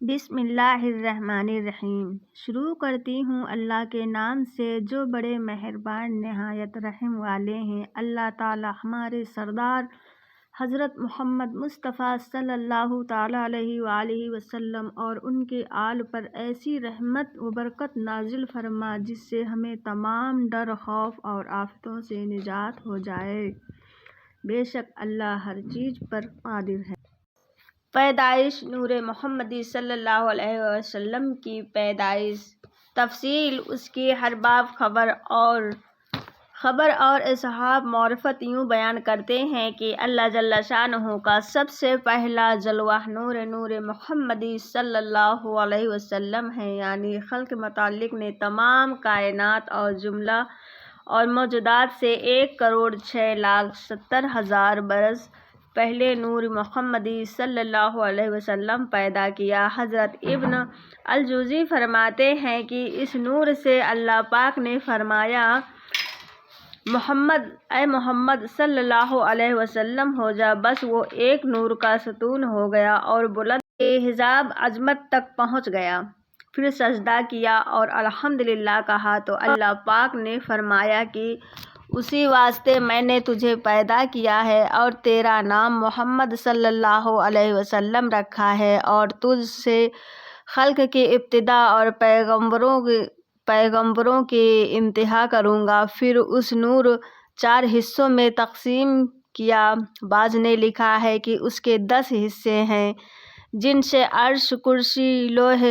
بسم اللہ الرحمن الرحیم۔ شروع کرتی ہوں اللہ کے نام سے جو بڑے مہربان نہایت رحم والے ہیں۔ اللہ تعالی ہمارے سردار حضرت محمد مصطفیٰ صلی اللہ تعالیٰ علیہ وآلہ وسلم اور ان کے آل پر ایسی رحمت و برکت نازل فرما جس سے ہمیں تمام ڈر، خوف اور آفتوں سے نجات ہو جائے۔ بے شک اللہ ہر چیز پر قادر ہے۔ پیدائش نور محمدی صلی اللہ علیہ وسلم کی پیدائش، تفصیل اس کی ہر باب خبر اور اصحاب معرفت یوں بیان کرتے ہیں کہ اللہ جل شانہ کا سب سے پہلا جلوہ نور محمدی صلی اللہ علیہ وسلم ہے، یعنی خلق متعلق نے تمام کائنات اور جملہ اور موجودات سے 1,06,70,000 برس پہلے نور محمدی صلی اللہ علیہ وسلم پیدا کیا۔ حضرت ابن الجوزی فرماتے ہیں کہ اس نور سے اللہ پاک نے فرمایا، اے محمد صلی اللہ علیہ وسلم ہو جا، بس وہ ایک نور کا ستون ہو گیا اور بلند حجاب عظمت تک پہنچ گیا۔ پھر سجدہ کیا اور الحمدللہ کہا تو اللہ پاک نے فرمایا کہ اسی واسطے میں نے تجھے پیدا کیا ہے اور تیرا نام محمد صلی اللہ علیہ وسلم رکھا ہے، اور تجھ سے خلق کی ابتدا اور پیغمبروں کی انتہا کروں گا۔ پھر اس نور 4 حصوں میں تقسیم کیا۔ بعض نے لکھا ہے کہ اس کے 10 حصے ہیں، جن سے عرش، کرسی، لوح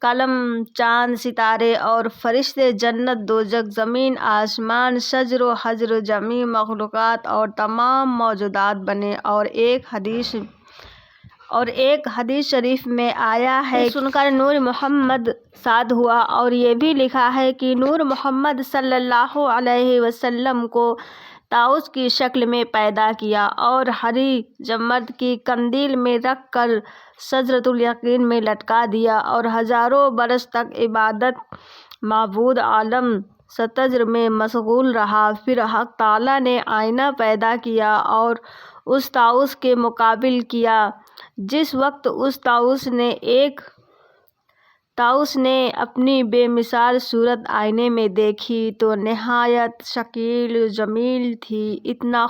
قلم، چاند، ستارے اور فرشتے، جنت، دوزخ، زمین، آسمان، شجر و حجر، جمیع مخلوقات اور تمام موجودات بنے۔ اور ایک حدیث شریف میں آیا ہے، سن کر نور محمد شاد ہوا۔ اور یہ بھی لکھا ہے کہ نور محمد صلی اللہ علیہ وسلم کو طاؤس کی شکل میں پیدا کیا اور ہری زمرد کی قندیل میں رکھ کر شجرۃ الیقین میں لٹکا دیا، اور ہزاروں برس تک عبادت معبود عالم ستجر میں مشغول رہا۔ پھر حق تعالیٰ نے آئینہ پیدا کیا اور اس طاؤس کے مقابل کیا۔ جس وقت اس طاؤس نے اپنی بے مثال صورت آئینے میں دیکھی تو نہایت شکیل و جمیل تھی۔ اتنا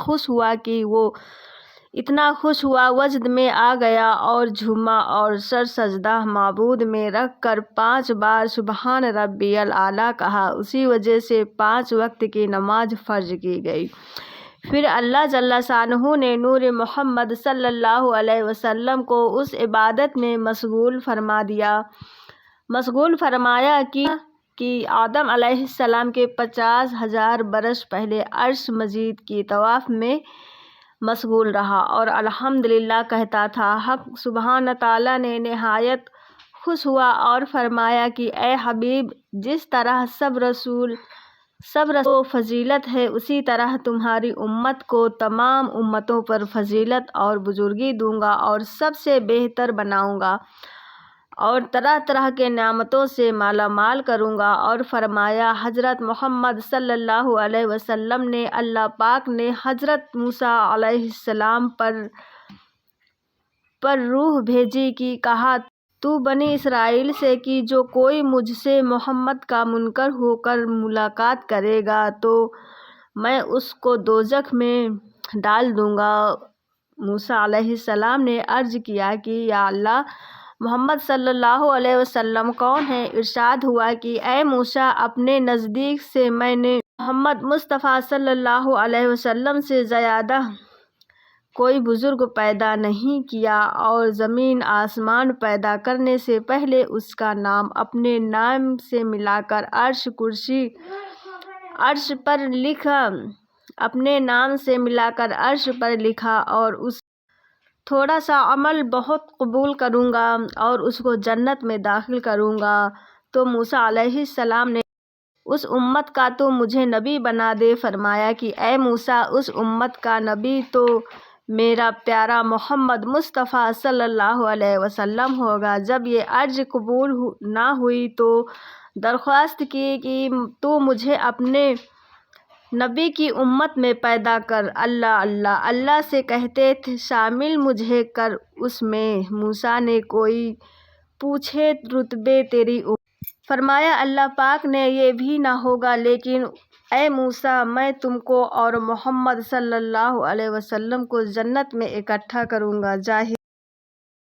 خوش ہوا وجد میں آ گیا اور جھوما اور سر سجدہ معبود میں رکھ کر 5 بار سبحان ربی الاعلیٰ کہا۔ اسی وجہ سے 5 وقت کی نماز فرض کی گئی۔ پھر اللہ جل شانہ نے نور محمد صلی اللہ علیہ وسلم کو اس عبادت میں مشغول فرمایا کہ آدم علیہ السلام کے 50,000 برس پہلے عرش مجید کی طواف میں مشغول رہا اور الحمدللہ کہتا تھا۔ حق سبحانہ تعالیٰ نے نہایت خوش ہوا اور فرمایا کہ اے حبیب، جس طرح سب رسول کو فضیلت ہے، اسی طرح تمہاری امت کو تمام امتوں پر فضیلت اور بزرگی دوں گا اور سب سے بہتر بناؤں گا اور طرح طرح کے نعمتوں سے مالا مال کروں گا۔ اور فرمایا، حضرت محمد صلی اللہ علیہ وسلم نے اللہ پاک نے حضرت موسیٰ علیہ السلام پر روح بھیجی کہ کہا، تو بنی اسرائیل سے کہ جو کوئی مجھ سے محمد کا منکر ہو کر ملاقات کرے گا تو میں اس کو دوزخ میں ڈال دوں گا۔ موسیٰ علیہ السلام نے عرض کیا کہ یا اللہ، محمد صلی اللہ علیہ وسلم کون ہے؟ ارشاد ہوا کہ اے موسیٰ، اپنے نزدیک سے میں نے محمد مصطفیٰ صلی اللہ علیہ وسلم سے زیادہ کوئی بزرگ پیدا نہیں کیا، اور زمین آسمان پیدا کرنے سے پہلے اس کا نام اپنے نام سے ملا کر عرش پر لکھا، اور اس تھوڑا سا عمل بہت قبول کروں گا اور اس کو جنت میں داخل کروں گا۔ تو موسیٰ علیہ السلام نے اس امت کا تو مجھے نبی بنا دے۔ فرمایا کہ اے موسیٰ، اس امت کا نبی تو میرا پیارا محمد مصطفیٰ صلی اللہ علیہ وسلم ہوگا۔ جب یہ عرض قبول نہ ہوئی تو درخواست کی کہ تو مجھے اپنے نبی کی امت میں پیدا کر۔ اللہ سے کہتے تھے شامل مجھے کر اس میں۔ موسیٰ نے کوئی پوچھے رتبے تیری فرمایا اللہ پاک نے یہ بھی نہ ہوگا، لیکن اے موسیٰ میں تم کو اور محمد صلی اللہ علیہ وسلم کو جنت میں اکٹھا کروں گا۔ ظاہر